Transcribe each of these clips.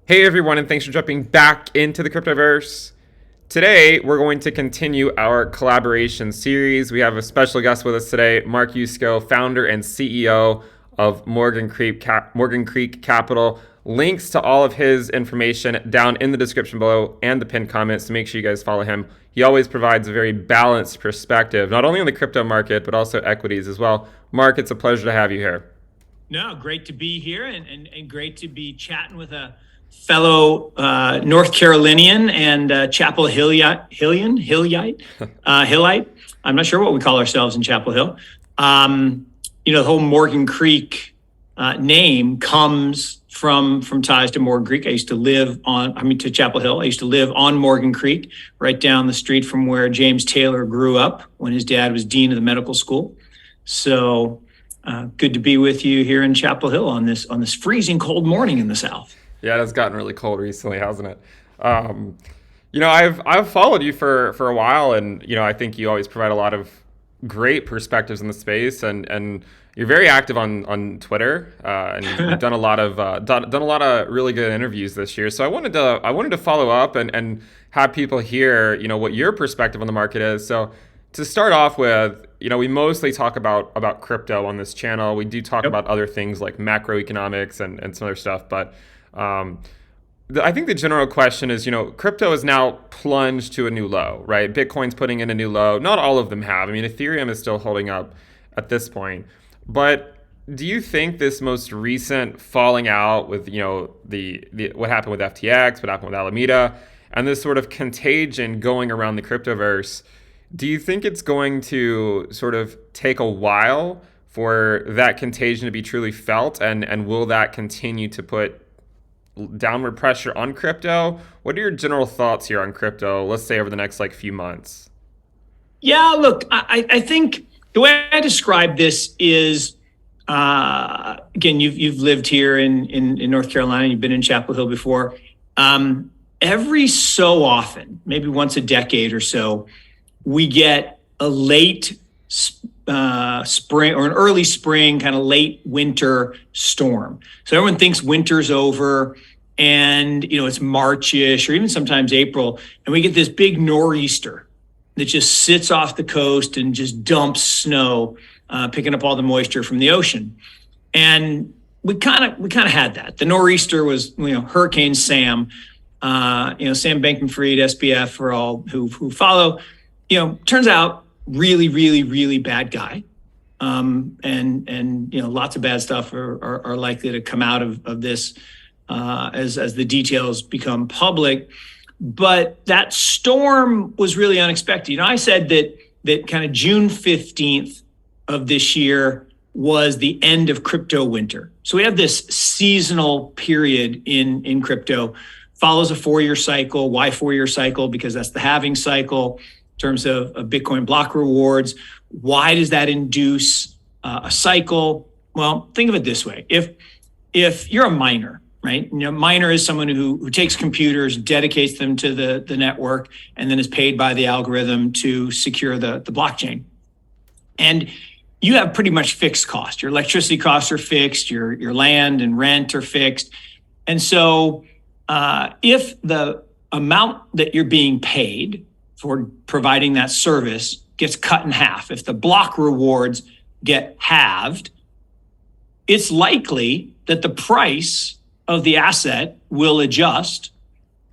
Hey everyone, and thanks for jumping back into the Cryptoverse. Today, we're going to continue our collaboration series. We have a special guest with us today, Mark Yusko, founder and CEO of Morgan Creek Capital. Links to all of his information down in the description below and the pinned comments, so make sure you guys follow him. He always provides a very balanced perspective, not only on the crypto market, but also equities as well. Mark, it's a pleasure to have you here. No, great to be here and great to be chatting with a fellow North Carolinian and Chapel Hillite. I'm not sure what we call ourselves in Chapel Hill. The whole Morgan Creek name comes from ties to Morgan Creek. I used to live to Chapel Hill. I used to live on Morgan Creek, right down the street from where James Taylor grew up when his dad was dean of the medical school. So good to be with you here in Chapel Hill on this freezing cold morning in the South. Yeah, it's gotten really cold recently, hasn't it? I've followed you for a while, and I think you always provide a lot of great perspectives in the space, and you're very active on Twitter, and you've done a lot of really good interviews this year. So I wanted to follow up and have people hear what your perspective on the market is. So to start off with, we mostly talk about crypto on this channel. We do talk about other things like macroeconomics and some other stuff, but I think the general question is, crypto is now plunged to a new low, right? Bitcoin's putting in a new low. Not all of them have. I mean, Ethereum is still holding up at this point. But do you think this most recent falling out with, the what happened with FTX, what happened with Alameda, and this sort of contagion going around the cryptoverse, do you think it's going to sort of take a while for that contagion to be truly felt? And will that continue to put downward pressure on crypto? What are your general thoughts here on crypto, let's say over the next few months? Yeah, look, I think the way I describe this is, again, you've lived here in North Carolina, you've been in Chapel Hill before. Every so often, maybe once a decade or so, we get a late spring or an early spring, kind of late winter storm. So everyone thinks winter's over and, it's March-ish or even sometimes April. And we get this big nor'easter that just sits off the coast and just dumps snow, picking up all the moisture from the ocean. And we kind of had that. The nor'easter was, Hurricane Sam, Sam Bankman-Fried, SBF, for all who follow, turns out really, really, really bad guy. And lots of bad stuff are likely to come out of this as the details become public. But that storm was really unexpected. I said that kind of June 15th of this year was the end of crypto winter. So we have this seasonal period in crypto, follows a 4-year cycle. Why 4-year cycle? Because that's the halving cycle in terms of Bitcoin block rewards. Why does that induce a cycle? Well, think of it this way. If you're a miner, right? Miner is someone who takes computers, dedicates them to the network, and then is paid by the algorithm to secure the blockchain. And you have pretty much fixed costs. Your electricity costs are fixed, your land and rent are fixed. And so if the amount that you're being paid for providing that service gets cut in half, if the block rewards get halved, it's likely that the price of the asset will adjust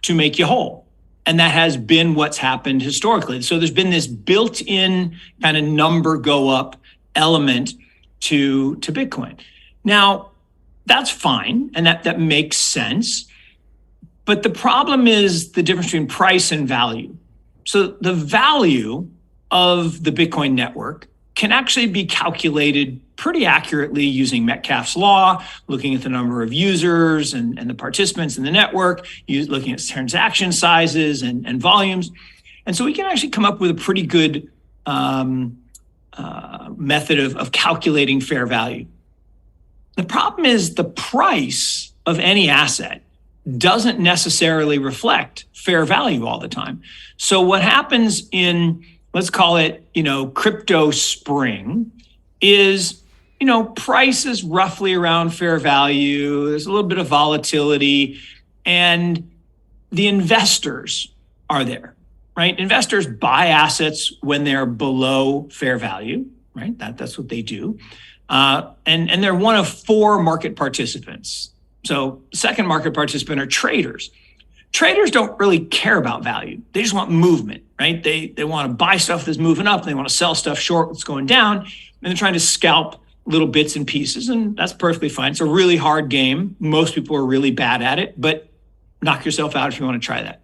to make you whole. And that has been what's happened historically. So there's been this built-in kind of number go up element to Bitcoin. Now, that's fine, and that makes sense. But the problem is the difference between price and value. So the value of the Bitcoin network can actually be calculated pretty accurately using Metcalfe's law, looking at the number of users and the participants in the network, looking at transaction sizes and volumes. And so we can actually come up with a pretty good method of calculating fair value. The problem is the price of any asset doesn't necessarily reflect fair value all the time. So what happens in, let's call it, crypto spring is, price is roughly around fair value. There's a little bit of volatility. and the investors are there, right? Investors buy assets when they're below fair value, right? That's what they do. And they're one of four market participants. So second market participant are traders. Traders don't really care about value. They just want movement, right? They want to buy stuff that's moving up. They want to sell stuff short that's going down. And they're trying to scalp little bits and pieces. And that's perfectly fine. It's a really hard game. Most people are really bad at it, but knock yourself out if you want to try that.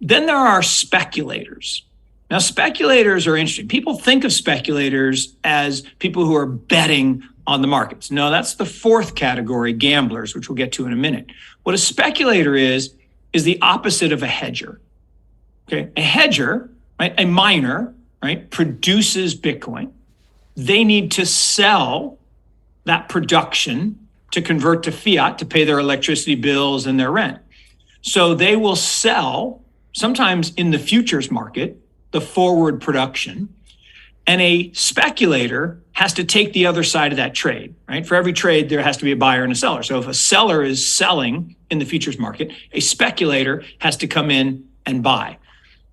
Then there are speculators. Now, speculators are interesting. People think of speculators as people who are betting on the markets. No, that's the fourth category, gamblers, which we'll get to in a minute. What a speculator is the opposite of a hedger. Okay, a hedger, right, a miner, right, produces Bitcoin. They need to sell that production to convert to fiat to pay their electricity bills and their rent. So they will sell, sometimes in the futures market, the forward production. And a speculator has to take the other side of that trade, right? For every trade, there has to be a buyer and a seller. So if a seller is selling in the futures market, a speculator has to come in and buy.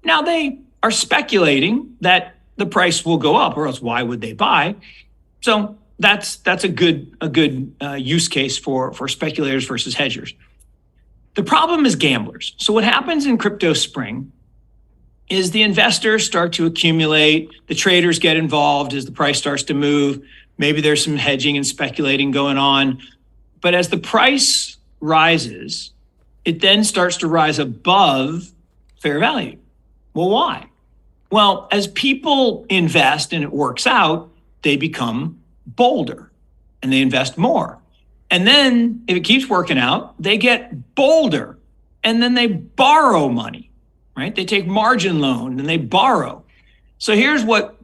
Now they are speculating that the price will go up, or else why would they buy? So that's a good use case for speculators versus hedgers. The problem is gamblers. So what happens in crypto spring is the investors start to accumulate, the traders get involved as the price starts to move. Maybe there's some hedging and speculating going on. But as the price rises, it then starts to rise above fair value. Well, why? Well, as people invest and it works out, they become bolder and they invest more. And then if it keeps working out, they get bolder and then they borrow money. Right? They take margin loan and they borrow. So here's what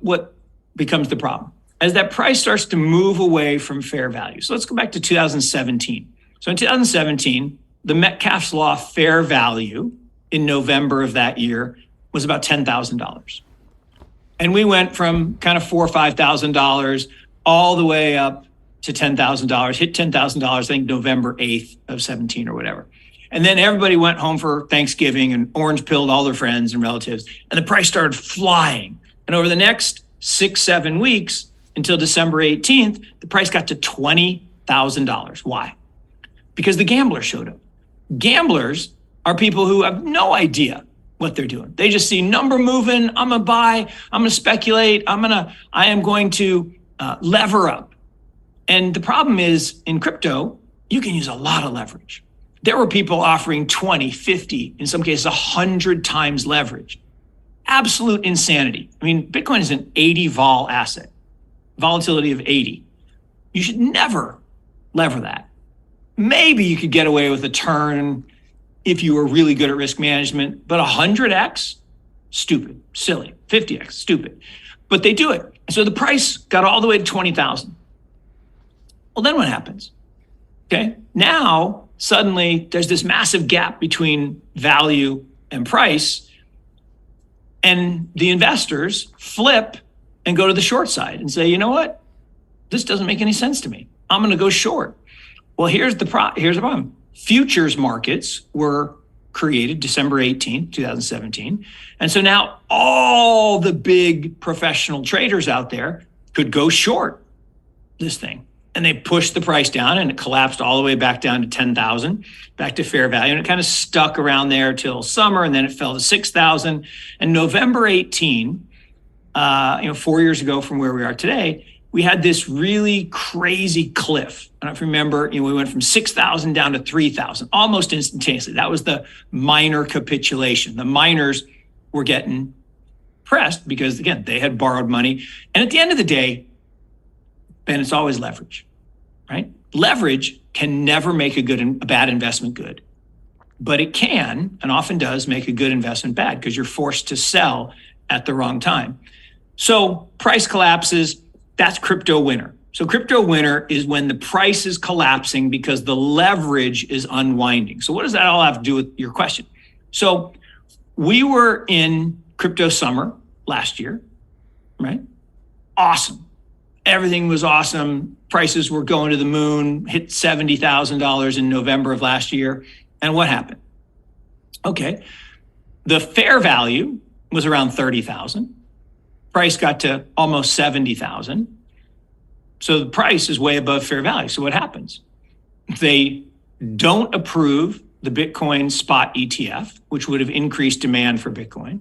becomes the problem. As that price starts to move away from fair value. So let's go back to 2017. So in 2017, the Metcalfe's Law fair value in November of that year was about $10,000. And we went from kind of $4,000 or $5,000 all the way up to $10,000, hit $10,000, I think November 8th of 17 or whatever. And then everybody went home for Thanksgiving and orange pilled all their friends and relatives. And the price started flying. And over the next 6-7 weeks until December 18th, the price got to $20,000. Why? Because the gamblers showed up. Gamblers are people who have no idea what they're doing. They just see number moving. I'm going to buy. I'm going to speculate. I am going to lever up. And the problem is in crypto, you can use a lot of leverage. There were people offering 20, 50, in some cases 100 times leverage. Absolute insanity. I mean, Bitcoin is an 80 vol asset, volatility of 80. You should never lever that. Maybe you could get away with a turn if you were really good at risk management, but 100x, stupid, silly. 50x, stupid. But they do it. So the price got all the way to 20,000. Well, then what happens? Okay, now suddenly there's this massive gap between value and price, and the investors flip and go to the short side and say, you know what? This doesn't make any sense to me. I'm going to go short. Well, here's the problem. Futures markets were created December 18, 2017. And so now all the big professional traders out there could go short this thing. And they pushed the price down and it collapsed all the way back down to 10,000, back to fair value. And it kind of stuck around there till summer, and then it fell to 6,000. And November 18, 4 years ago from where we are today, we had this really crazy cliff. I don't know if you remember, we went from 6,000 down to 3,000, almost instantaneously. That was the miner capitulation. The miners were getting pressed because, again, they had borrowed money. And at the end of the day, Ben, it's always leverage, right? Leverage can never make a bad investment good, but it can, and often does, make a good investment bad because you're forced to sell at the wrong time. So price collapses, that's crypto winter. So crypto winter is when the price is collapsing because the leverage is unwinding. So what does that all have to do with your question? So we were in crypto summer last year, right? Awesome. Everything was awesome. Prices were going to the moon, hit $70,000 in November of last year. And what happened? Okay, the fair value was around 30,000. Price got to almost 70,000. So the price is way above fair value. So what happens? They don't approve the Bitcoin spot ETF, which would have increased demand for Bitcoin.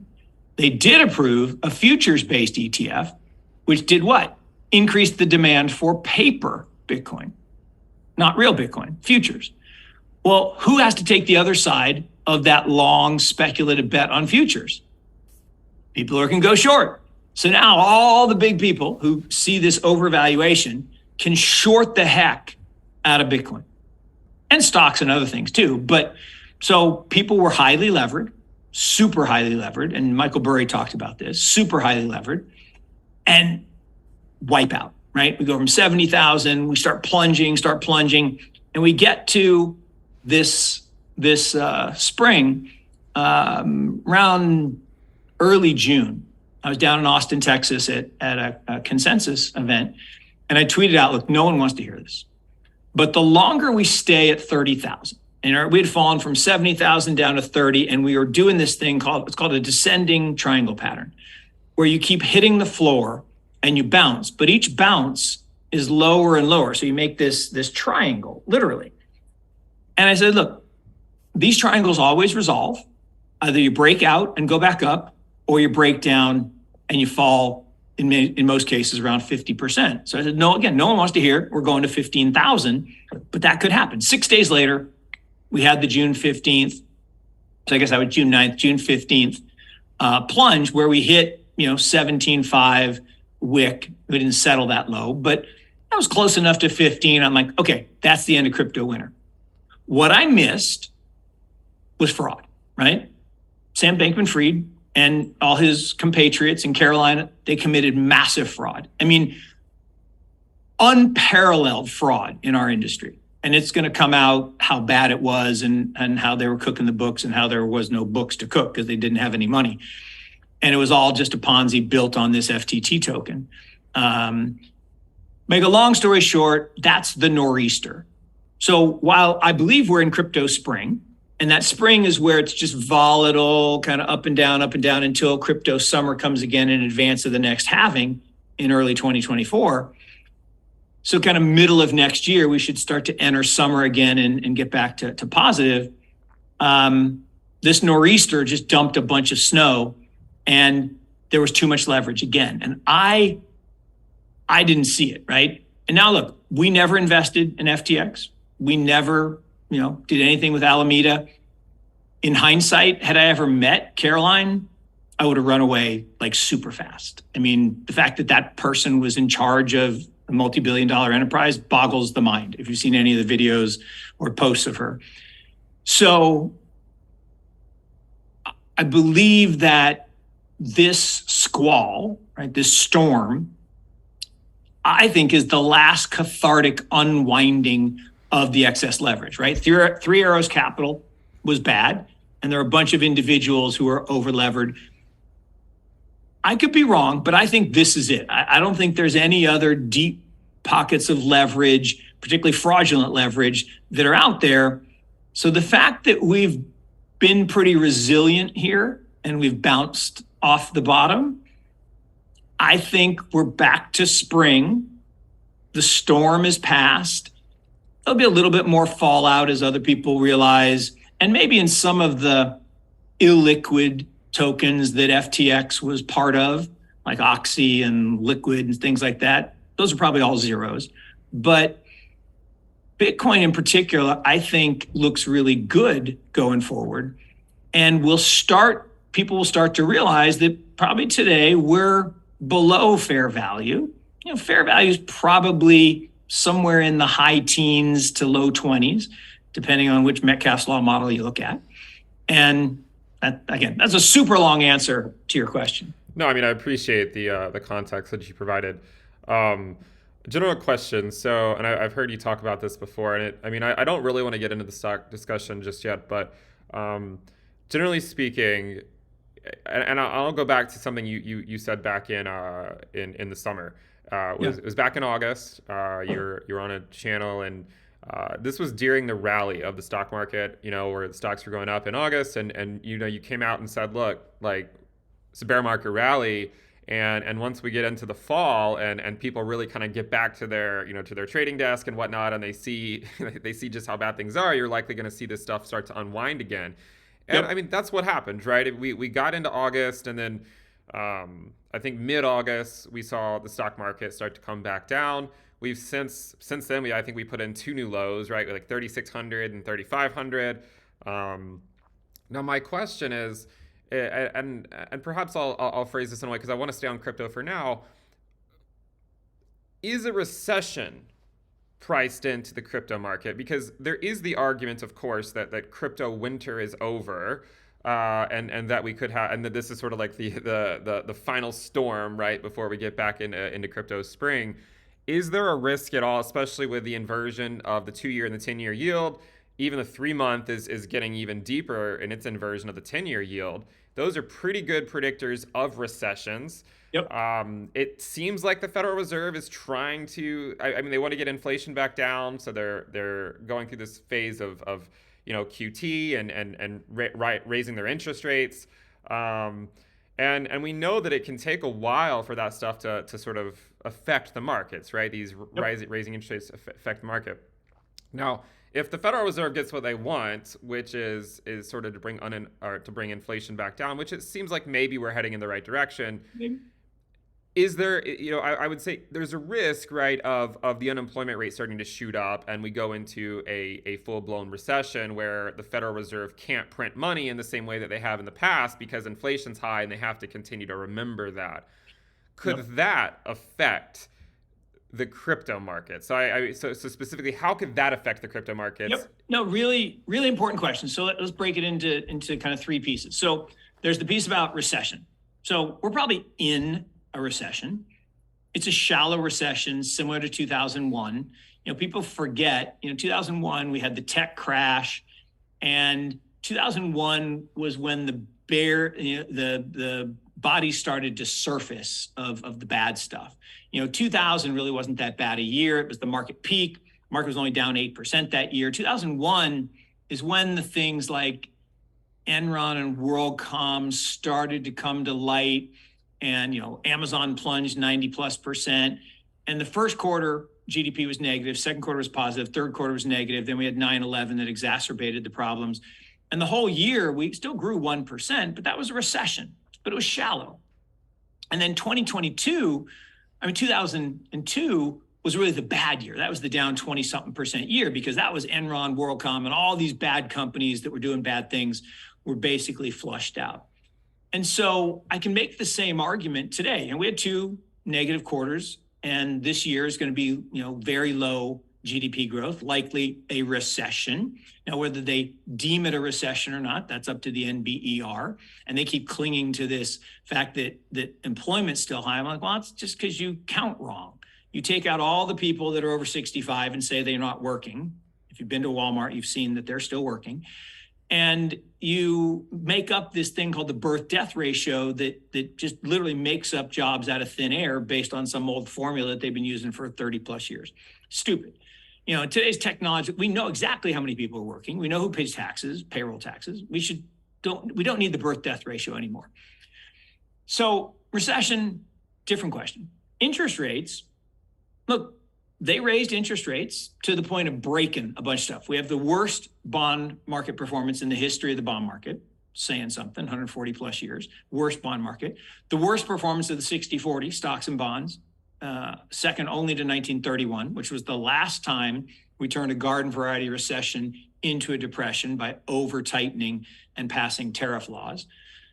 They did approve a futures-based ETF, which did what? Increased the demand for paper Bitcoin, not real Bitcoin, futures. Well, who has to take the other side of that long speculative bet on futures? People who can go short. So now all the big people who see this overvaluation can short the heck out of Bitcoin and stocks and other things too. But so people were highly levered, super highly levered. And Michael Burry talked about this, super highly levered, and wipe out, right? We go from 70,000, we start plunging, and we get to this spring, around early June. I was down in Austin, Texas at a consensus event, and I tweeted out, look, no one wants to hear this. But the longer we stay at 30,000, and we had fallen from 70,000 down to 30, and we were doing this thing it's called a descending triangle pattern, where you keep hitting the floor and you bounce, but each bounce is lower and lower. So you make this triangle, literally. And I said, look, these triangles always resolve. Either you break out and go back up, or you break down and you fall in most cases around 50%. So I said, no, again, no one wants to hear it. We're going to 15,000, but that could happen. 6 days later, we had the June 15th. So I guess that was June 9th, June 15th plunge where we hit, 17.5 wick. We didn't settle that low, but that was close enough to 15. I'm like, okay, that's the end of crypto winter. What I missed was fraud, right? Sam Bankman-Fried and all his compatriots in Carolina, they committed massive fraud. I mean, unparalleled fraud in our industry. And it's going to come out how bad it was and how they were cooking the books and how there was no books to cook because they didn't have any money. And it was all just a Ponzi built on this FTT token. Make a long story short, that's the nor'easter. So while I believe we're in crypto spring, and that spring is where it's just volatile, kind of up and down until crypto summer comes again in advance of the next halving in early 2024. So kind of middle of next year, we should start to enter summer again and get back to positive. This nor'easter just dumped a bunch of snow and there was too much leverage again. And I didn't see it, right? And now look, we never invested in FTX. We never did anything with Alameda. In hindsight, had I ever met Caroline, I would have run away like super fast. I mean, the fact that person was in charge of a multi-billion-dollar enterprise boggles the mind if you've seen any of the videos or posts of her. So I believe that this squall, right, this storm, I think is the last cathartic unwinding of the excess leverage, right? Three Arrows Capital was bad, and there are a bunch of individuals who are over-levered. I could be wrong, but I think this is it. I don't think there's any other deep pockets of leverage, particularly fraudulent leverage, that are out there. So the fact that we've been pretty resilient here and we've bounced off the bottom, I think we're back to spring. The storm is past. There'll be a little bit more fallout as other people realize, and maybe in some of the illiquid tokens that FTX was part of, like Oxy and Liquid and things like that. Those are probably all zeros. But Bitcoin in particular, I think looks really good going forward. And people will start to realize that probably today we're below fair value. Fair value is probably somewhere in the high teens to low 20s, depending on which Metcalfe's law model you look at. And again, that's a super long answer to your question. No, I mean, I appreciate the context that you provided. General question. So, and I've heard you talk about this before, and I don't really want to get into the stock discussion just yet, but generally speaking, and I'll go back to something you said back in the summer. It was back in August. You're on a channel, and This was during the rally of the stock market, where the stocks were going up in August, and you came out and said, look, like, it's a bear market rally, and once we get into the fall and people really kind of get back to their to their trading desk and whatnot, and they see they see just how bad things are, you're likely going to see this stuff start to unwind again. And Yep. I mean, that's what happened, right? We got into August, and then I think mid-August we saw the stock market start to come back down. We've since then I think we put in two new lows, right? Like 3,600 and 3,500. Now my question is, and perhaps I'll phrase this in a way because I want to stay on crypto for now. Is a recession priced into the crypto market? Because there is the argument, of course, that crypto winter is over, and that we could have, and that this is sort of like the final storm, right, before we get back into crypto spring. Is there a risk at all, especially with the inversion of the 2-year and the 10-year yield? Even the 3-month is getting even deeper in its inversion of the 10-year yield. Those are pretty good predictors of recessions. Yep. It seems like the Federal Reserve is trying to. I mean, they want to get inflation back down, so they're going through this phase of QT and raising their interest rates. And we know that it can take a while for that stuff to sort of affect the markets, right? These Yep. raising interest rates affect the market. Now, if the Federal Reserve gets what they want, which is sort of to bring inflation back down, which it seems like maybe we're heading in the right direction, is there, I would say there's a risk, right, of the unemployment rate starting to shoot up, and we go into a full-blown recession where the Federal Reserve can't print money in the same way that they have in the past because inflation's high and they have to continue to remember that. Could Yep. that affect the crypto market? So specifically, how could that affect the crypto markets? Yep. No, really, really important question. So let's break it into kind of three pieces. So there's the piece about recession. So we're probably in a recession. It's a shallow recession, similar to 2001. People forget. 2001 we had the tech crash, and 2001 was when the bodies started to surface of the bad stuff. 2000 really wasn't that bad a year. It was the market peak. Market was only down 8% that year. 2001 is when the things like Enron and WorldCom started to come to light, and Amazon plunged 90+%. And the first quarter GDP was negative, second quarter was positive, third quarter was negative. Then we had 9/11 that exacerbated the problems. And the whole year we still grew 1%, but that was a recession, but it was shallow. And then 2002 was really the bad year. That was the down 20-something% year, because that was Enron, WorldCom, and all these bad companies that were doing bad things were basically flushed out. And so I can make the same argument today. And we had 2 negative quarters, and this year is going to be, very low GDP growth, likely a recession. Now, whether they deem it a recession or not, that's up to the NBER. And they keep clinging to this fact that employment's still high. I'm like, well, it's just because you count wrong. You take out all the people that are over 65 and say they're not working. If you've been to Walmart, you've seen that they're still working. And you make up this thing called the birth-death ratio that just literally makes up jobs out of thin air based on some old formula that they've been using for 30+ years. Stupid. In today's technology, we know exactly how many people are working. We know who pays taxes, payroll taxes. We don't need the birth-death ratio anymore. So recession, different question. Interest rates, look, they raised interest rates to the point of breaking a bunch of stuff. We have the worst bond market performance in the history of the bond market, saying something, 140+ years, worst bond market. The worst performance of the 60/40, stocks and bonds, second only to 1931, which was the last time we turned a garden variety recession into a depression by over tightening and passing tariff laws.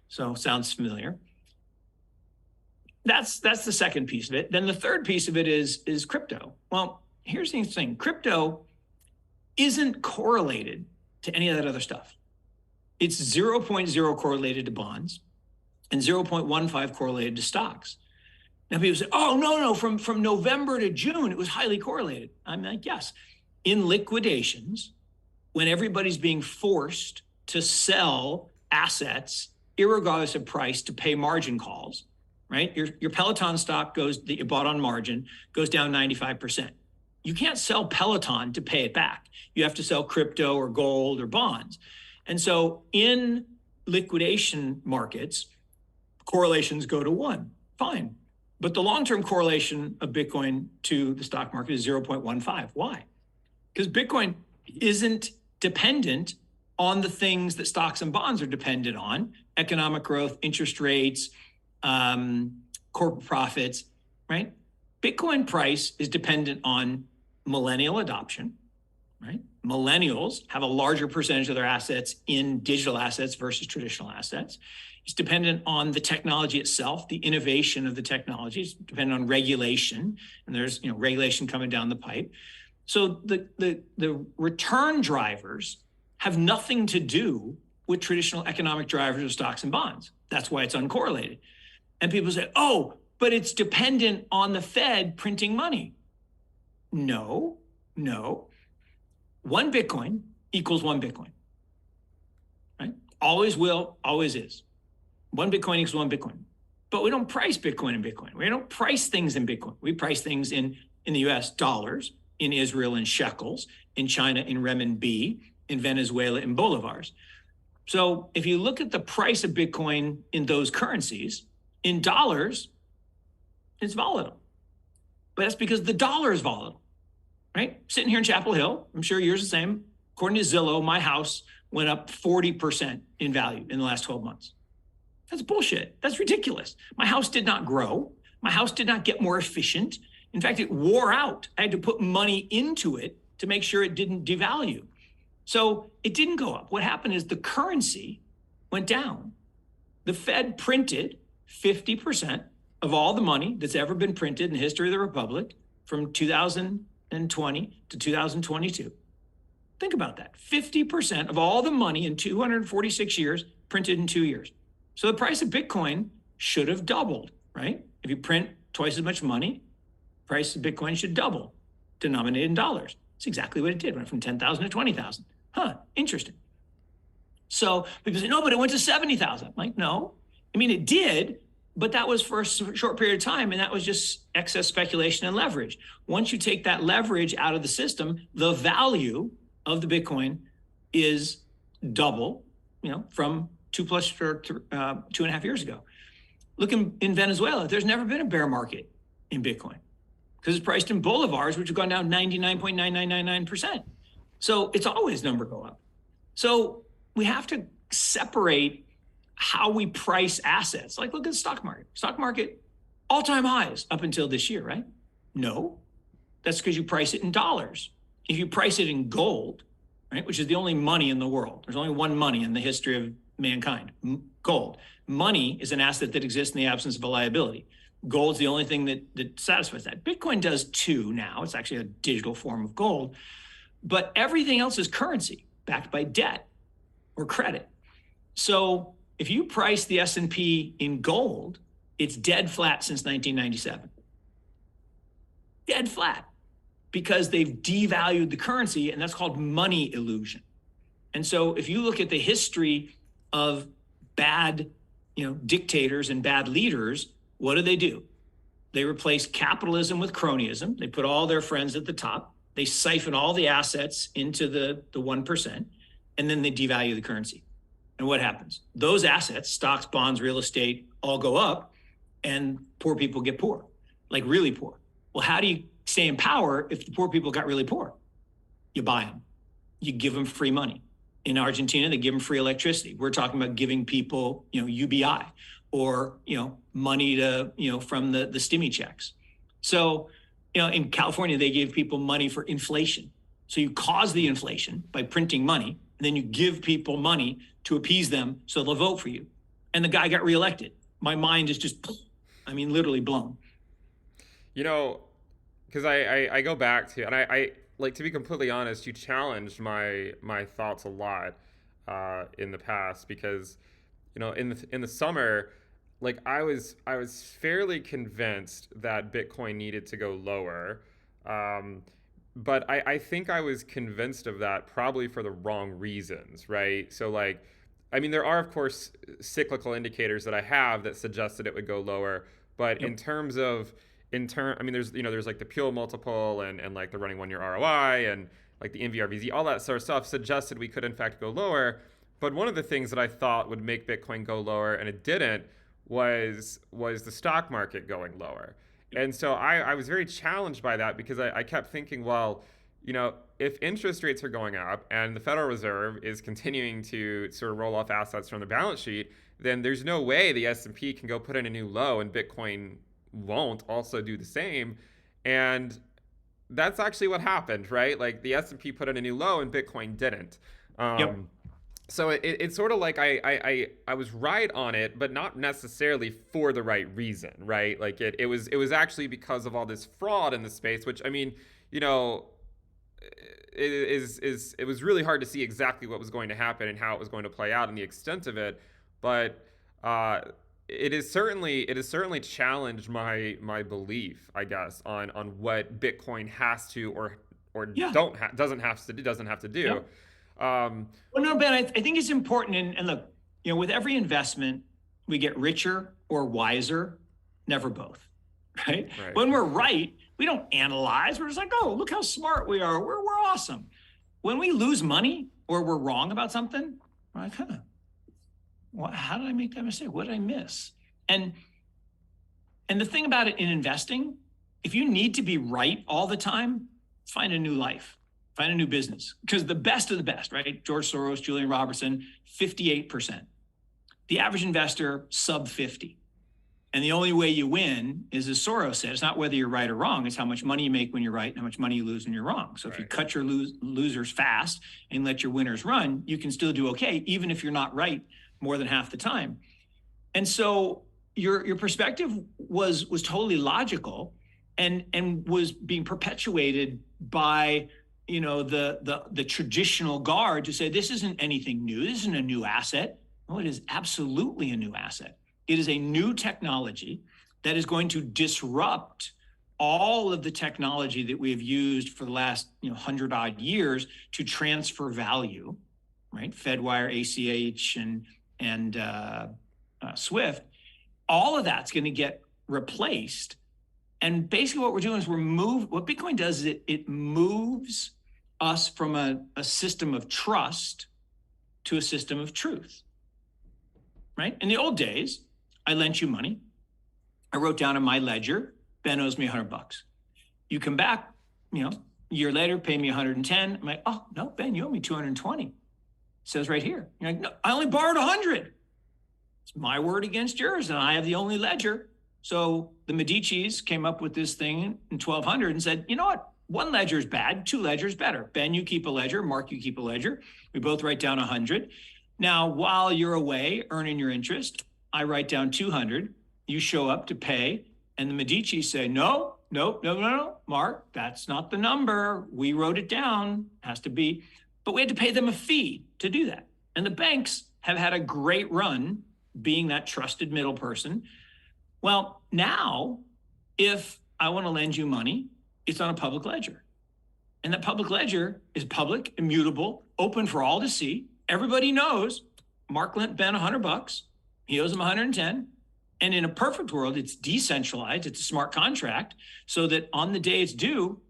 So sounds familiar. That's the second piece of it. Then the third piece of it is crypto. Well, here's the thing. Crypto isn't correlated to any of that other stuff. It's 0.0 correlated to bonds and 0.15 correlated to stocks. Now people say, oh, no, from November to June, it was highly correlated. I'm like, yes. In liquidations, when everybody's being forced to sell assets, irregardless of price, to pay margin calls, right? Your Peloton stock that you bought on margin goes down 95%. You can't sell Peloton to pay it back. You have to sell crypto or gold or bonds. And so in liquidation markets, correlations go to 1. Fine. But the long-term correlation of Bitcoin to the stock market is 0.15. Why? Because Bitcoin isn't dependent on the things that stocks and bonds are dependent on: economic growth, interest rates, corporate profits, right? Bitcoin price is dependent on millennial adoption, right? Millennials have a larger percentage of their assets in digital assets versus traditional assets. It's dependent on the technology itself, the innovation of the technology. It's dependent on regulation, and there's regulation coming down the pipe. So the return drivers have nothing to do with traditional economic drivers of stocks and bonds. That's why it's uncorrelated. And people say, oh, but it's dependent on the Fed printing money. No. 1 Bitcoin equals 1 Bitcoin, right? Always will, always is. 1 Bitcoin equals 1 Bitcoin. But we don't price Bitcoin in Bitcoin. We don't price things in Bitcoin. We price things in the US dollars, in Israel in shekels, in China in renminbi, in Venezuela in bolivars. So if you look at the price of Bitcoin in those currencies, in dollars, it's volatile. But that's because the dollar is volatile, right? Sitting here in Chapel Hill, I'm sure yours is the same. According to Zillow, my house went up 40% in value in the last 12 months. That's bullshit. That's ridiculous. My house did not grow. My house did not get more efficient. In fact, it wore out. I had to put money into it to make sure it didn't devalue. So it didn't go up. What happened is the currency went down. The Fed printed 50% of all the money that's ever been printed in the history of the Republic from 2020 to 2022. Think about that. 50% of all the money in 246 years printed in 2 years. So the price of Bitcoin should have doubled, right? If you print twice as much money, price of Bitcoin should double, denominated in dollars. That's exactly what it did. Went from 10,000 to 20,000. Interesting. So people say, no, but it went to 70,000. I'm like, no. I mean, it did, but that was for a short period of time, and that was just excess speculation and leverage. Once you take that leverage out of the system, the value of the Bitcoin is double, from 2.5 years ago. Look in Venezuela, there's never been a bear market in Bitcoin because it's priced in bolivars, which have gone down 99.9999%. So it's always number go up. So we have to separate how we price assets. Like look at the stock market. Stock market, all-time highs up until this year, right? No, that's because you price it in dollars. If you price it in gold, right, which is the only money in the world, there's only one money in the history of mankind, gold. Money is an asset that exists in the absence of a liability. Gold's the only thing that satisfies that. Bitcoin does too now. It's actually a digital form of gold. But everything else is currency backed by debt or credit. So if you price the S&P in gold, it's dead flat since 1997. Dead flat. Because they've devalued the currency, and that's called money illusion. And so if you look at the history of bad, dictators and bad leaders, what do? They replace capitalism with cronyism. They put all their friends at the top. They siphon all the assets into the 1%, and then they devalue the currency. And what happens? Those assets, stocks, bonds, real estate, all go up, and poor people get poor, like really poor. Well, how do you stay in power if the poor people got really poor? You buy them. You give them free money. In Argentina, they give them free electricity. We're talking about giving people, UBI or, money to, from the stimmy checks. So, in California, they gave people money for inflation. So you cause the inflation by printing money, and then you give people money to appease them so they'll vote for you. And the guy got reelected. My mind is just, literally blown. Because I go back to, and I like, to be completely honest, you challenged my thoughts a lot in the past because, in the summer, like I was fairly convinced that Bitcoin needed to go lower. But I think I was convinced of that probably for the wrong reasons, right? So there are, of course, cyclical indicators that I have that suggested it would go lower. But in terms of I mean, there's like the Peel multiple and like the running 1 year ROI and like the NVRVZ, all that sort of stuff suggested we could in fact go lower. But one of the things that I thought would make Bitcoin go lower and it didn't was the stock market going lower. And so I was very challenged by that because I kept thinking, well, if interest rates are going up and the Federal Reserve is continuing to sort of roll off assets from the balance sheet, then there's no way the S&P can go put in a new low and Bitcoin won't also do the same. And that's actually what happened, right? Like the S&P put in a new low and Bitcoin didn't. Yep. So it's sort of like I was right on it, but not necessarily for the right reason, right? Like it was actually because of all this fraud in the space, which I mean, it was really hard to see exactly what was going to happen and how it was going to play out and the extent of it, but it is certainly challenged my belief, I guess, on what Bitcoin has to or Yeah. doesn't have to do. Yep. Well, no, Ben, I think it's important. And look, with every investment, we get richer or wiser, never both, right? When we're right, we don't analyze. We're just like, oh, look how smart we are. We're awesome. When we lose money or we're wrong about something, we're like, how did I make that mistake? What did I miss? And the thing about it in investing, if you need to be right all the time, find a new life. Find a new business, because the best of the best, right? George Soros, Julian Robertson, 58%. The average investor, sub 50. And the only way you win is, as Soros said, it's not whether you're right or wrong. It's how much money you make when you're right and how much money you lose when you're wrong. So if you cut your losers fast and let your winners run, you can still do okay, even if you're not right more than half the time. And so your perspective was totally logical and was being perpetuated by the traditional guard to say, this isn't anything new. This isn't a new asset. No, it is absolutely a new asset. It is a new technology that is going to disrupt all of the technology that we have used for the last 100 odd years to transfer value, right? Fedwire, ACH, and Swift. All of that's going to get replaced. And basically what we're doing is what Bitcoin does is it moves us from a system of trust to a system of truth, right? In the old days, I lent you money. I wrote down in my ledger, Ben owes me $100. You come back, a year later, pay me 110. I'm like, oh, no, Ben, you owe me 220. It says right here. You're like, no, I only borrowed 100. It's my word against yours, and I have the only ledger. So the Medicis came up with this thing in 1200 and said, you know what? One ledger is bad, two ledgers better. Ben, you keep a ledger. Mark, you keep a ledger. We both write down 100. Now, while you're away earning your interest, I write down 200. You show up to pay, and the Medici say, no, Mark, that's not the number. We wrote it down. Has to be. But we had to pay them a fee to do that. And the banks have had a great run being that trusted middle person. Well, now, if I want to lend you money, it's on a public ledger. And that public ledger is public, immutable, open for all to see. Everybody knows Mark lent Ben $100. He owes him 110. And in a perfect world, it's decentralized. It's a smart contract so that on the day it's due,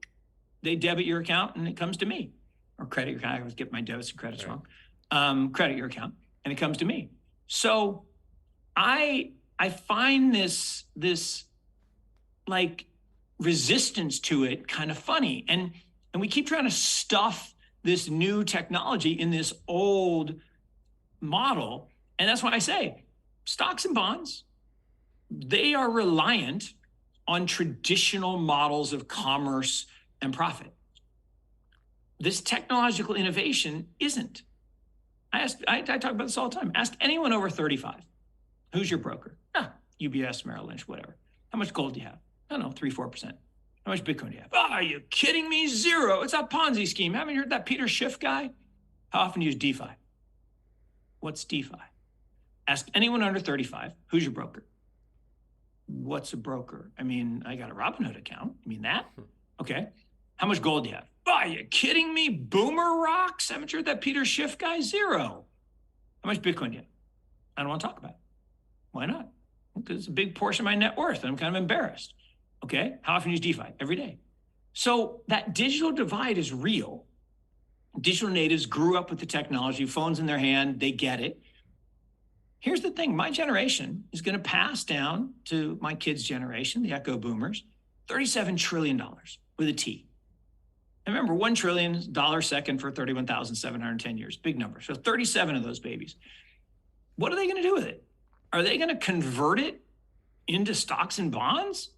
they debit your account and it comes to me. Or credit your account. I always get my debits and credits wrong. Credit your account and it comes to me. So I find this like resistance to it kind of funny. And we keep trying to stuff this new technology in this old model. And that's why I say stocks and bonds, they are reliant on traditional models of commerce and profit. This technological innovation isn't. I talk about this all the time. Ask anyone over 35. Who's your broker? UBS, Merrill Lynch, whatever. How much gold do you have? I don't know, 3-4%. How much Bitcoin do you have? Oh, are you kidding me? Zero. It's a Ponzi scheme. Haven't you heard that Peter Schiff guy? How often do you use DeFi? What's DeFi? Ask anyone under 35, who's your broker? What's a broker? I mean, I got a Robinhood account. You mean that? Okay. How much gold do you have? Oh, are you kidding me? Boomer rocks? Haven't you heard that Peter Schiff guy? Zero. How much Bitcoin do you have? I don't want to talk about it. Why not? Because it's a big portion of my net worth and I'm kind of embarrassed. Okay. How often do you use DeFi? Every day. So that digital divide is real. Digital natives grew up with the technology, phones in their hand, they get it. Here's the thing, my generation is going to pass down to my kids' generation, the Echo Boomers, $37 trillion with a T. And remember, $1 trillion second for 31,710 years, big number. So 37 of those babies. What are they going to do with it? Are they going to convert it into stocks and bonds?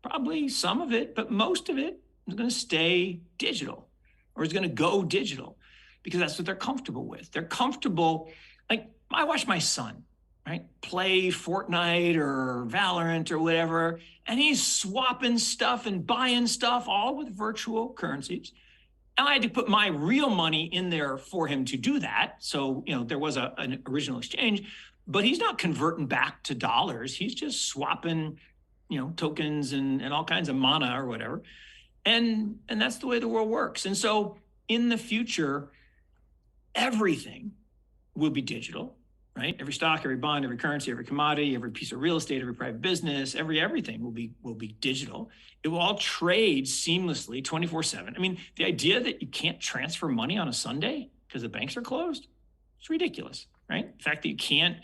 Probably some of it, but most of it is going to stay digital or is going to go digital because that's what they're comfortable with. They're comfortable. Like I watch my son, right, play Fortnite or Valorant or whatever, and he's swapping stuff and buying stuff all with virtual currencies. And I had to put my real money in there for him to do that. So, there was an original exchange, but he's not converting back to dollars. He's just swapping, tokens and all kinds of mana or whatever. And that's the way the world works. And so in the future, everything will be digital, right? Every stock, every bond, every currency, every commodity, every piece of real estate, every private business, everything will be digital. It will all trade seamlessly 24/7. I mean, the idea that you can't transfer money on a Sunday because the banks are closed, it's ridiculous, right? The fact that you can't,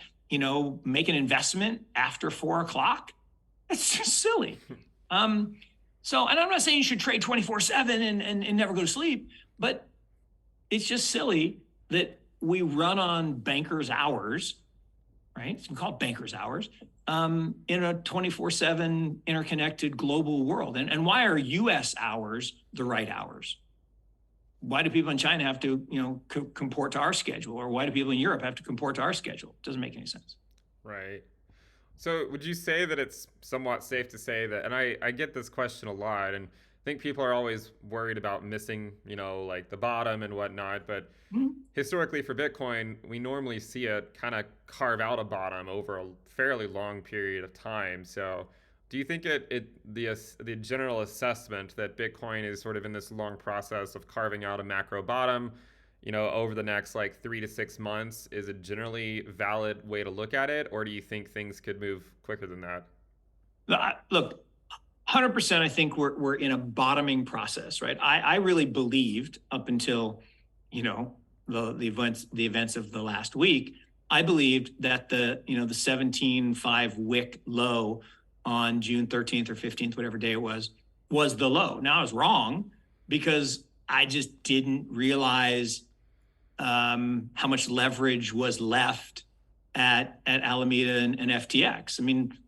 make an investment after 4 o'clock, it's just silly. So, and I'm not saying you should trade 24/7 and never go to sleep, but it's just silly that we run on bankers' hours, right? It's called bankers' hours, in a 24/7 interconnected global world. And why are US hours the right hours? Why do people in China have to, comport to our schedule? Or why do people in Europe have to comport to our schedule? It doesn't make any sense. Right. So would you say that it's somewhat safe to say that, and I get this question a lot, and I think people are always worried about missing, like the bottom and whatnot, but historically for Bitcoin, we normally see it kind of carve out a bottom over a fairly long period of time. So do you think the general assessment that Bitcoin is sort of in this long process of carving out a macro bottom, over the next like 3 to 6 months is a generally valid way to look at it? Or do you think things could move quicker than that? Look, 100%, I think we're in a bottoming process, right? I really believed up until, the events of the last week, I believed that the 17.5 wick low on June 13th or 15th, whatever day it was the low. Now I was wrong because I just didn't realize how much leverage was left at Alameda and FTX. I mean,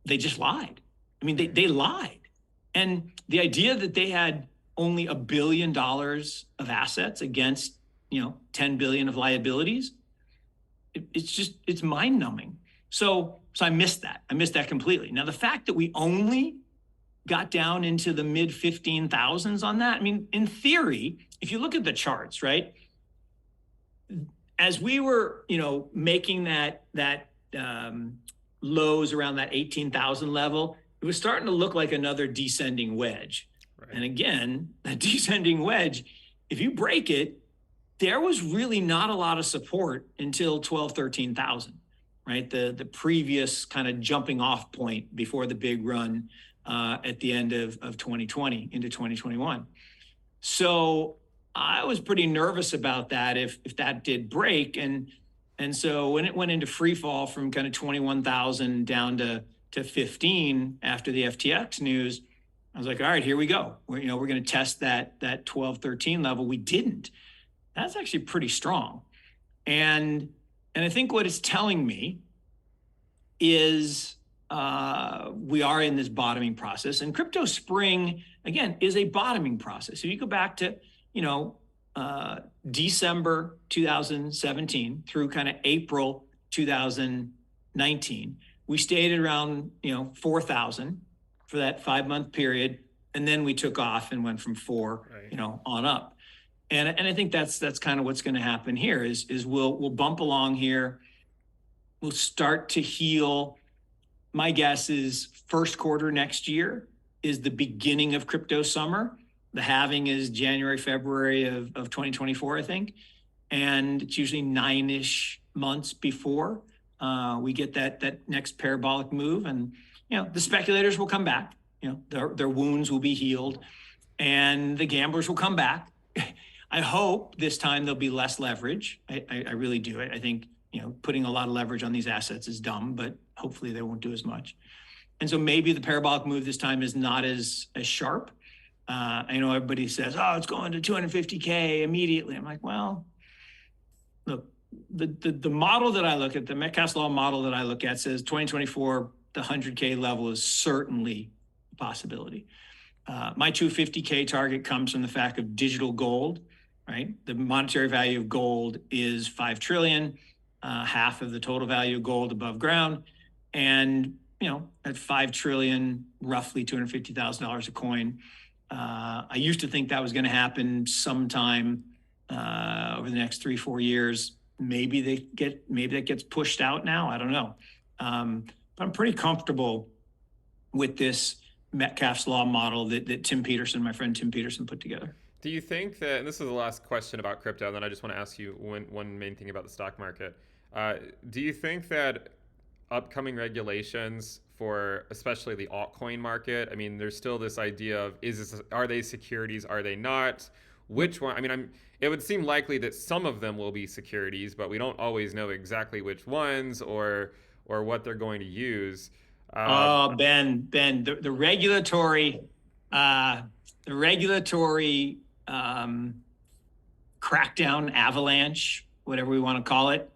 they just lied. I mean, they lied. And the idea that they had only $1 billion of assets against, 10 billion of liabilities, it's mind numbing. So I missed that. I missed that completely. Now, the fact that we only got down into the mid 15,000s on that, I mean, in theory, if you look at the charts, right, as we were, making that lows around that 18,000 level, it was starting to look like another descending wedge. Right. And again, that descending wedge, if you break it, there was really not a lot of support until 12, 13,000, right? The previous kind of jumping off point before the big run at the end of 2020 into 2021. So I was pretty nervous about that if that did break. And so when it went into free fall from kind of 21,000 down to 15 after the FTX news, I was like, all right, here we go. We're going to test that 12, 13 level. We didn't. That's actually pretty strong. And I think what it's telling me is we are in this bottoming process. And crypto spring, again, is a bottoming process. If you go back to, December 2017 through kind of April 2019, we stayed at around, 4,000 for that 5-month period. And then we took off and went from 4, right, on up. And I think that's kind of what's going to happen here is we'll bump along here. We'll start to heal. My guess is first quarter next year is the beginning of crypto summer. The halving is January, February of 2024, I think. And it's usually 9-ish months before we get that next parabolic move. And, the speculators will come back. their wounds will be healed, and the gamblers will come back. I hope this time there'll be less leverage. I really do. I think putting a lot of leverage on these assets is dumb, but hopefully they won't do as much. And so maybe the parabolic move this time is not as sharp. I know everybody says, "Oh, it's going to 250K immediately." I'm like, well, look, the model that I look at, the Metcalfe's law model that I look at, says 2024, the 100K level is certainly a possibility. My 250K target comes from the fact of digital gold, right? The monetary value of gold is 5 trillion, half of the total value of gold above ground. And, at 5 trillion, roughly $250,000 a coin. I used to think that was going to happen sometime over the next 3-4 years. Maybe that gets pushed out now. I don't know. But I'm pretty comfortable with this Metcalfe's law model that Tim Peterson, my friend Tim Peterson, put together. Do you think that, and this is the last question about crypto, and then I just want to ask you one main thing about the stock market. Do you think that upcoming regulations for especially the altcoin market, I mean, there's still this idea of, are they securities, are they not? Which one? I mean, it would seem likely that some of them will be securities, but we don't always know exactly which ones or what they're going to use. Ben, the regulatory crackdown avalanche, whatever we want to call it,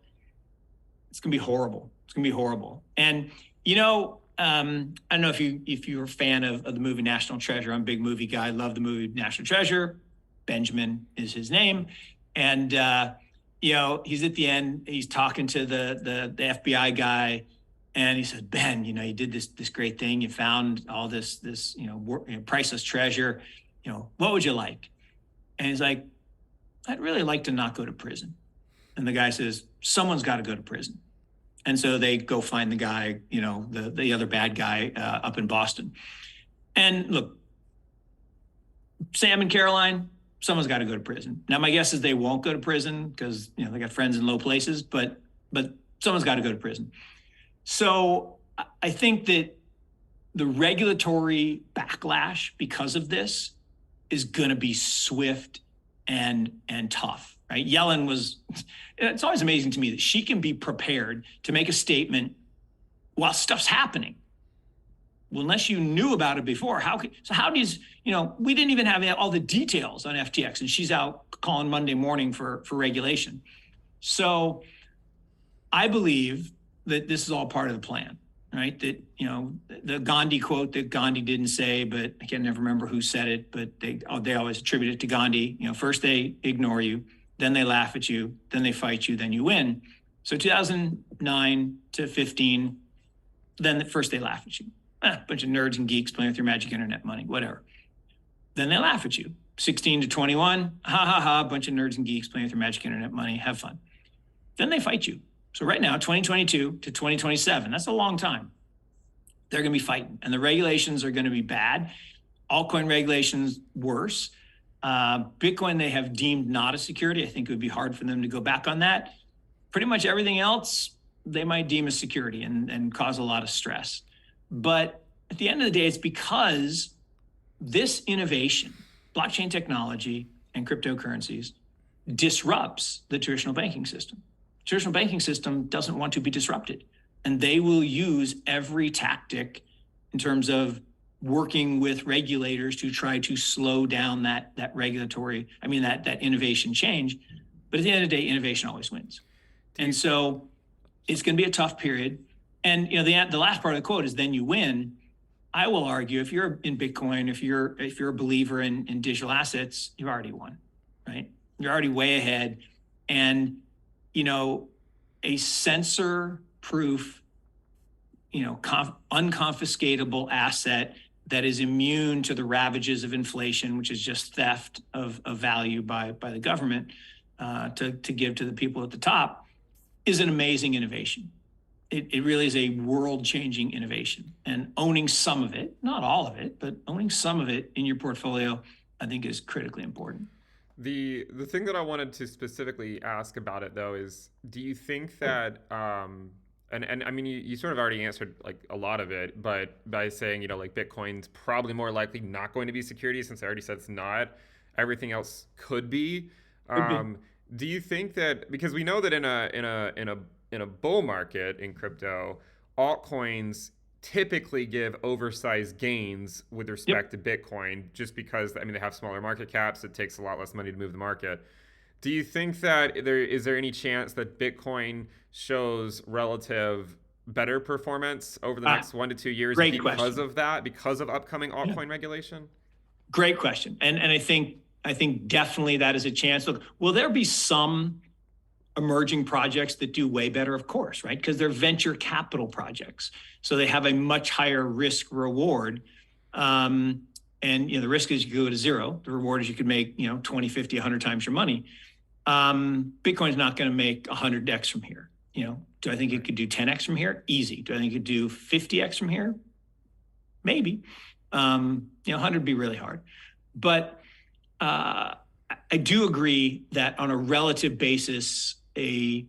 it's going to be horrible. It's going to be horrible. And I don't know if you're a fan of the movie National Treasure. I'm a big movie guy. Love the movie National Treasure. Benjamin is his name, and he's at the end. He's talking to the FBI guy. And he said, Ben, you did this great thing. You found all this priceless treasure. What would you like? And he's like, I'd really like to not go to prison. And the guy says, someone's got to go to prison. And so they go find the guy, the other bad guy up in Boston. And look, Sam and Caroline, someone's got to go to prison. Now, my guess is they won't go to prison because they got friends in low places, but someone's got to go to prison. So I think that the regulatory backlash because of this is going to be swift and tough, right? Yellen it's always amazing to me that she can be prepared to make a statement while stuff's happening. Well, unless you knew about it before, how does, we didn't even have all the details on FTX, and she's out calling Monday morning for regulation. So I believe that this is all part of the plan, right? That, the Gandhi quote that Gandhi didn't say, but I can't never remember who said it, but they always attribute it to Gandhi. First they ignore you, then they laugh at you, then they fight you, then you win. So 2009 to 15, then first they laugh at you. A bunch of nerds and geeks playing with your magic internet money, whatever. Then they laugh at you. 16 to 21, a bunch of nerds and geeks playing with your magic internet money, have fun. Then they fight you. So right now, 2022 to 2027, that's a long time. They're going to be fighting, and the regulations are going to be bad. Altcoin regulations worse. Bitcoin, they have deemed not a security. I think it would be hard for them to go back on that. Pretty much everything else, they might deem a security and cause a lot of stress. But at the end of the day, it's because this innovation, blockchain technology and cryptocurrencies, disrupts the traditional banking system. Traditional banking system doesn't want to be disrupted, and they will use every tactic in terms of working with regulators to try to slow down that innovation change. But at the end of the day, innovation always wins. And so it's going to be a tough period. And the last part of the quote is, then you win. I will argue, if you're in Bitcoin, if you're a believer in digital assets, you've already won, right? You're already way ahead. And a censor-proof, unconfiscatable asset that is immune to the ravages of inflation, which is just theft of value by the government to give to the people at the top, is an amazing innovation. It really is a world-changing innovation. And owning some of it, not all of it, but owning some of it in your portfolio, I think is critically important. The thing that I wanted to specifically ask about it, though, is do you think that And I mean, you sort of already answered like a lot of it, but by saying, like Bitcoin's probably more likely not going to be security, since I already said it's not, everything else could be. Could be. Do you think that, because we know that in a bull market in crypto, altcoins typically give oversized gains with respect Yep. to Bitcoin, just because, I mean, they have smaller market caps, it takes a lot less money to move the market. Do you think that there any chance that Bitcoin shows relative better performance over the Ah, next 1 to 2 years great because question. of that, because of upcoming Yeah. altcoin regulation? Great question. And I think definitely that is a chance. Look, will there be some emerging projects that do way better? Of course, right? Because they're venture capital projects. So they have a much higher risk reward. And the risk is you go to zero. The reward is you could make 20, 50, 100 times your money. Bitcoin's not going to make 100x from here. Do I think it could do 10x from here? Easy. Do I think it could do 50x from here? Maybe. 100 would be really hard. But I do agree that on a relative basis, there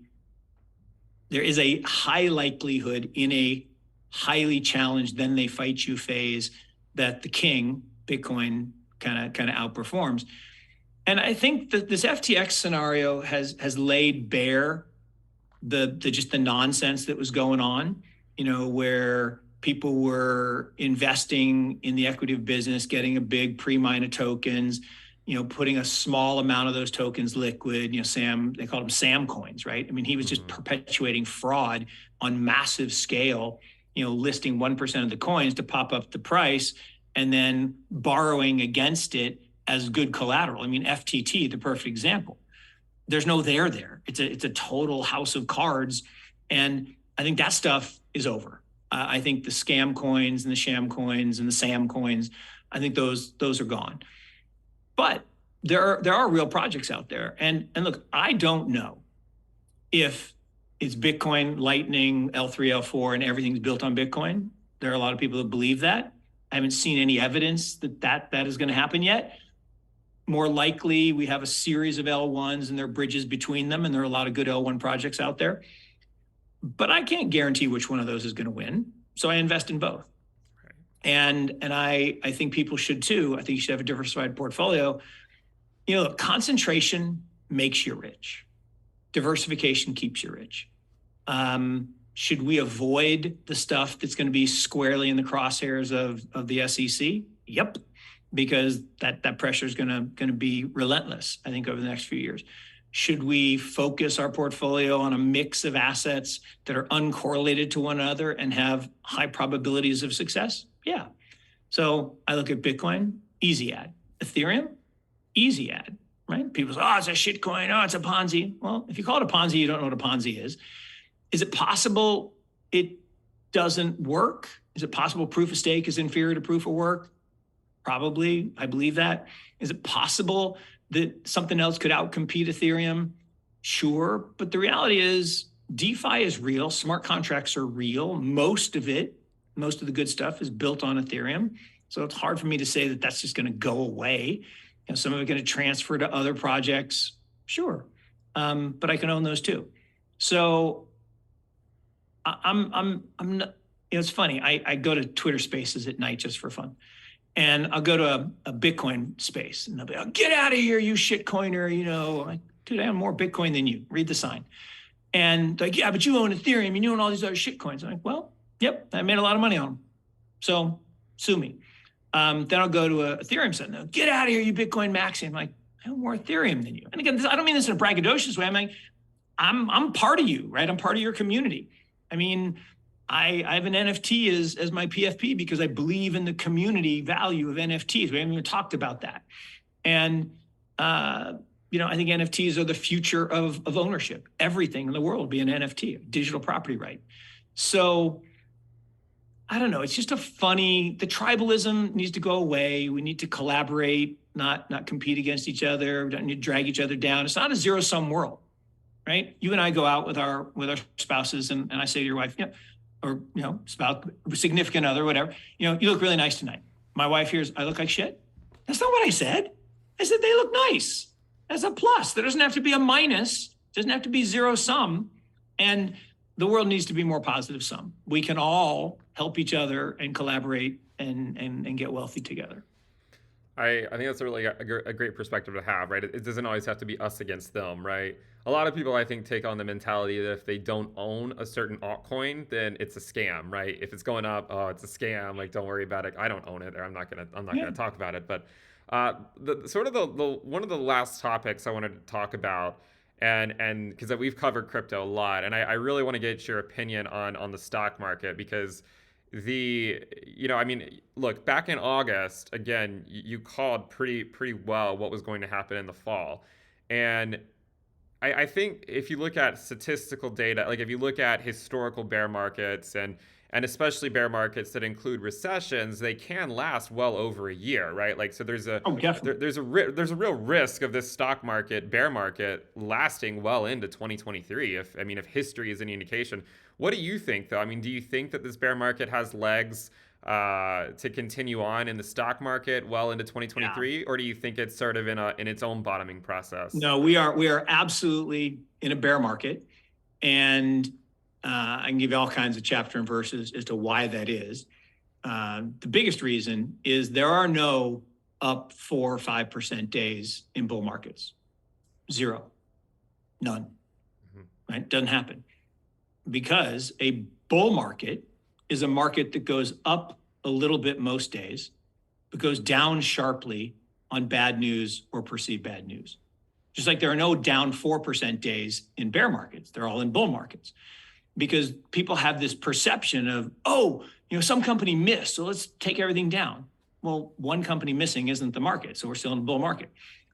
is a high likelihood in a highly challenged, then they fight you phase that the king, Bitcoin, kind of outperforms. And I think that this FTX scenario has laid bare the just the nonsense that was going on, where people were investing in the equity of business, getting a big pre-mine of tokens, putting a small amount of those tokens liquid. They called them Sam coins, right? I mean, he was just perpetuating fraud on massive scale, listing 1% of the coins to pop up the price and then borrowing against it as good collateral. I mean, FTT, the perfect example. There's no there. It's a total house of cards. And I think that stuff is over. I think the scam coins and the sham coins and the Sam coins, I think those are gone. But there are real projects out there. And look, I don't know if it's Bitcoin, Lightning, L3, L4, and everything's built on Bitcoin. There are a lot of people that believe that. I haven't seen any evidence that is going to happen yet. More likely, we have a series of L1s and there are bridges between them, and there are a lot of good L1 projects out there. But I can't guarantee which one of those is going to win. So I invest in both. Right. And I think people should too. I think you should have a diversified portfolio. Concentration makes you rich. Diversification keeps you rich. Should we avoid the stuff that's going to be squarely in the crosshairs of the SEC? Yep. Because that pressure is going to be relentless, I think, over the next few years. Should we focus our portfolio on a mix of assets that are uncorrelated to one another and have high probabilities of success? Yeah. So I look at Bitcoin, easy add. Ethereum, easy add, right? People say, it's a shit coin. It's a Ponzi. Well, if you call it a Ponzi, you don't know what a Ponzi is. Is it possible it doesn't work? Is it possible proof of stake is inferior to proof of work? Probably. I believe that. Is it possible that something else could outcompete Ethereum? Sure. But the reality is DeFi is real. Smart contracts are real. Most of the good stuff is built on Ethereum. So it's hard for me to say that that's just going to go away. Some of it going to transfer to other projects. Sure. But I can own those too. So I'm not, it's funny. I go to Twitter spaces at night just for fun. And I'll go to a Bitcoin space and they'll be like, get out of here, you shitcoiner. Like, dude, I have more Bitcoin than you. Read the sign. And like, yeah, but you own Ethereum and you own all these other shitcoins. I'm like, well, yep, I made a lot of money on them. So sue me. Then I'll go to a Ethereum site and they'll get out of here, you Bitcoin maxi. I'm like, I own more Ethereum than you. And again, I don't mean this in a braggadocious way. I'm like, I'm part of you, right? I'm part of your community. I mean, I have an NFT as my PFP because I believe in the community value of NFTs. We haven't even talked about that. And, I think NFTs are the future of ownership. Everything in the world will be an NFT, digital property right. So I don't know. It's just the tribalism needs to go away. We need to collaborate, not compete against each other. We don't need to drag each other down. It's not a zero-sum world, right? You and I go out with our spouses and I say to your wife, or spouse, significant other, whatever, you look really nice tonight. My wife hears, I look like shit. That's not what I said. I said they look nice. That's a plus. There doesn't have to be a minus. It doesn't have to be zero sum. And the world needs to be more positive sum. We can all help each other and collaborate and get wealthy together. I think that's a really a great perspective to have, right? It doesn't always have to be us against them, right? A lot of people, I think, take on the mentality that if they don't own a certain altcoin, then it's a scam, right? If it's going up, oh, it's a scam. Like, don't worry about it. I don't own it, or I'm not gonna talk about it. But the sort of the one of the last topics I wanted to talk about, and because we've covered crypto a lot, and I really want to get your opinion on the stock market, because I mean, look, back in August, again, you called pretty well what was going to happen in the fall. And I think if you look at statistical data, like if you look at historical bear markets, and especially bear markets that include recessions, they can last well over a year, right? Like, so there's a real risk of this stock market, bear market, lasting well into 2023. If history is any indication. What do you think, though? I mean, do you think that this bear market has legs to continue on in the stock market well into 2023, or do you think it's sort of in its own bottoming process? No, we are absolutely in a bear market, and I can give you all kinds of chapter and verses as to why that is. The biggest reason is there are no up 4 or 5% days in bull markets. Zero. None. Right? Doesn't happen. Because a bull market is a market that goes up a little bit most days, but goes down sharply on bad news or perceived bad news. Just like there are no down 4% days in bear markets. They're all in bull markets. Because people have this perception of, some company missed, so let's take everything down. Well, one company missing isn't the market, so we're still in a bull market.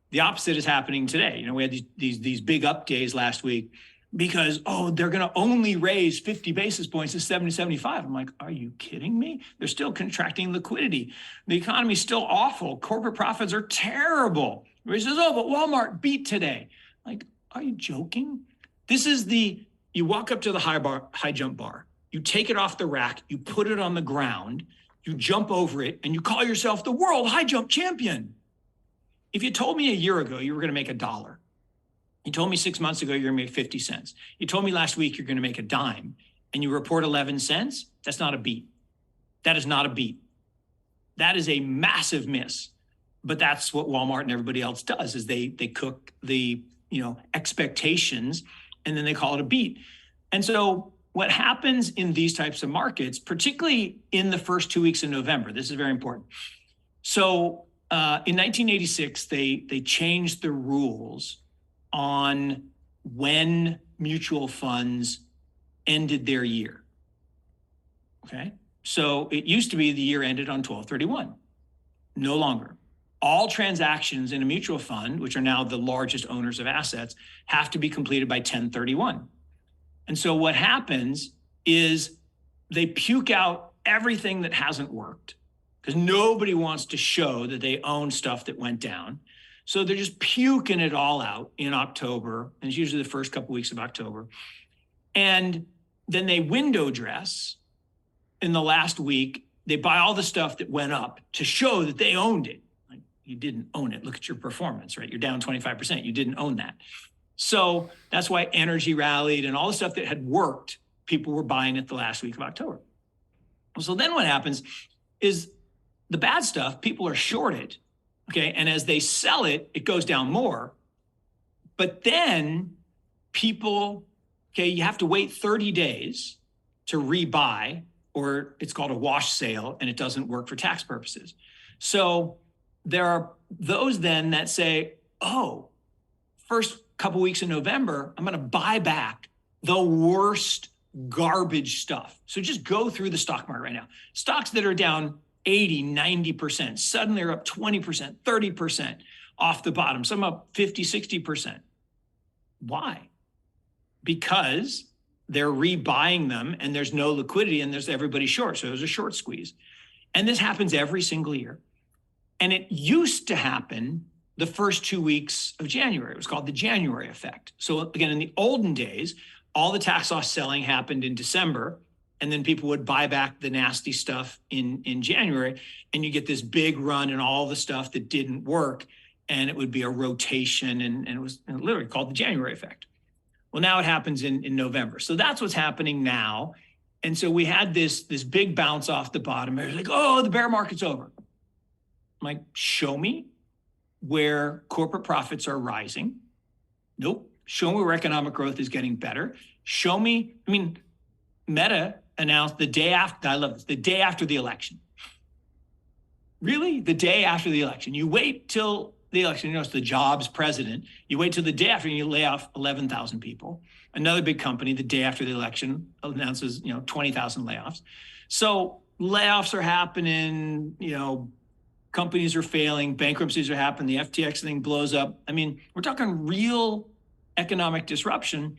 The opposite is happening today. We had these big up days last week because, they're going to only raise 50 basis points to 70, 75. I'm like, are you kidding me? They're still contracting liquidity. The economy's still awful. Corporate profits are terrible. Everybody says, but Walmart beat today. Like, are you joking? This is you walk up to the high jump bar, you take it off the rack, you put it on the ground, you jump over it, and you call yourself the world high jump champion. If you told me a year ago you were going to make $1, you told me 6 months ago you're going to make 50 cents, you told me last week you're going to make a dime, and you report 11 cents, that's not a beat. That is not a beat. That is a massive miss. But that's what Walmart and everybody else does, is they cook the expectations, and then they call it a beat. And so what happens in these types of markets, particularly in the first 2 weeks in November, this is very important. So in 1986, they changed the rules on when mutual funds ended their year. Okay. So it used to be the year ended on 12/31. No longer. All transactions in a mutual fund, which are now the largest owners of assets, have to be completed by 10/31. And so what happens is they puke out everything that hasn't worked, because nobody wants to show that they own stuff that went down. So they're just puking it all out in October, and it's usually the first couple weeks of October. And then they window dress in the last week. They buy all the stuff that went up to show that they owned it. Like, you didn't own it. Look at your performance, right? You're down 25%. You didn't own that. So that's why energy rallied, and all the stuff that had worked, people were buying it the last week of October. So then what happens is the bad stuff, people are shorted. Okay. And as they sell it, it goes down more. But then people, you have to wait 30 days to rebuy, or it's called a wash sale, and it doesn't work for tax purposes. So there are those then that say, first couple weeks in November, I'm going to buy back the worst garbage stuff. So just go through the stock market right now. Stocks that are down 80, 90%, suddenly are up 20%, 30% off the bottom, some up 50, 60%. Why? Because they're rebuying them and there's no liquidity and there's everybody short. So there's a short squeeze. And this happens every single year. And it used to happen the first 2 weeks of January. It was called the January effect. So again, in the olden days, all the tax loss selling happened in December, and then people would buy back the nasty stuff in January, and you get this big run in all the stuff that didn't work, and it would be a rotation, and it was literally called the January effect. Well, now it happens in November. So that's what's happening now. And so we had this big bounce off the bottom. It was like, oh, the bear market's over. I'm like, show me where corporate profits are rising. Nope. Show me where economic growth is getting better. Show me, I mean, Meta announced the day after, I love this, the day after the election. Really? The day after the election. You wait till the election, you know, it's the jobs president. You wait till the day after and you lay off 11,000 people. Another big company, the day after the election, announces, 20,000 layoffs. So layoffs are happening, companies are failing, bankruptcies are happening, the FTX thing blows up. I mean, we're talking real economic disruption.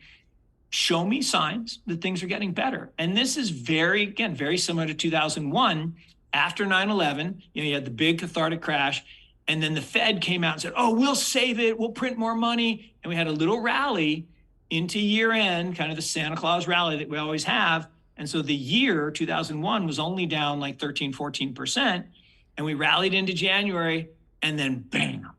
Show me signs that things are getting better. And this is very similar to 2001. After 9/11, you had the big cathartic crash. And then the Fed came out and said, oh, we'll save it. We'll print more money. And we had a little rally into year end, kind of the Santa Claus rally that we always have. And so the year 2001 was only down like 13, 14%. And we rallied into January and then bam,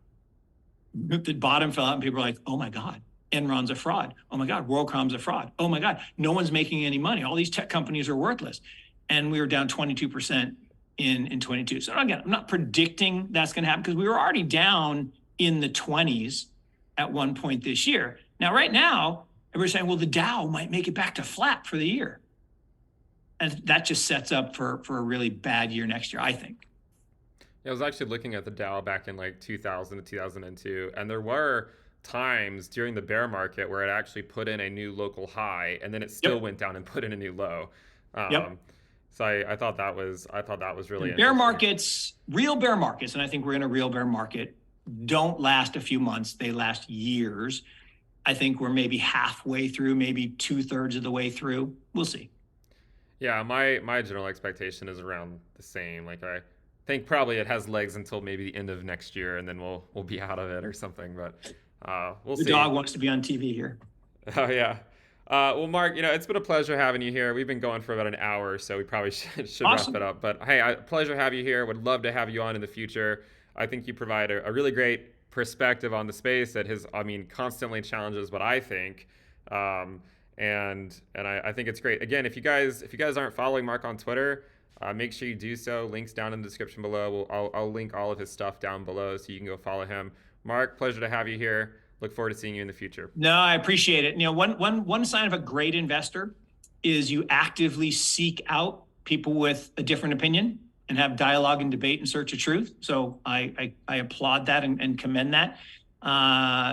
the bottom fell out and people were like, oh my God, Enron's a fraud. Oh my God, WorldCom's a fraud. Oh my God, no one's making any money. All these tech companies are worthless. And we were down 22% in 22. So again, I'm not predicting that's going to happen because we were already down in the 20s at one point this year. Now, right now, everybody's saying, well, the Dow might make it back to flat for the year. And that just sets up for a really bad year next year, I think. Yeah, I was actually looking at the Dow back in like 2000 to 2002, and there were times during the bear market where it actually put in a new local high, and then it still went down and put in a new low. So I thought that was really bear markets, real bear markets, and I think we're in a real bear market, don't last a few months, they last years. I think we're maybe halfway through, maybe 2/3 of the way through. We'll see. Yeah, my general expectation is around the same. Like I think probably it has legs until maybe the end of next year, and then we'll be out of it or something. But we'll see. The dog wants to be on TV here. Oh yeah. Well, Mark, it's been a pleasure having you here. We've been going for about an hour, so we probably should Awesome. wrap it up. But hey, pleasure to have you here. Would love to have you on in the future. I think you provide a really great perspective on the space that constantly challenges what I think. And I think it's great. Again, if you guys aren't following Mark on Twitter, make sure you do so. Links down in the description below. I'll link all of his stuff down below so you can go follow him. Mark, pleasure to have you here. Look forward to seeing you in the future. No, I appreciate it. One sign of a great investor is you actively seek out people with a different opinion and have dialogue and debate in search of truth. So I applaud that and commend that.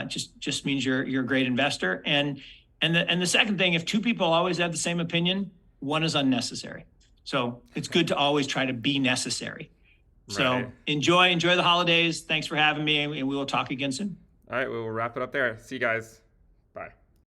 Just means you're a great investor. And the second thing, if two people always have the same opinion, one is unnecessary. So it's good to always try to be necessary. So Right. enjoy the holidays. Thanks for having me, and we will talk again soon. All right, we'll wrap it up there. See you guys.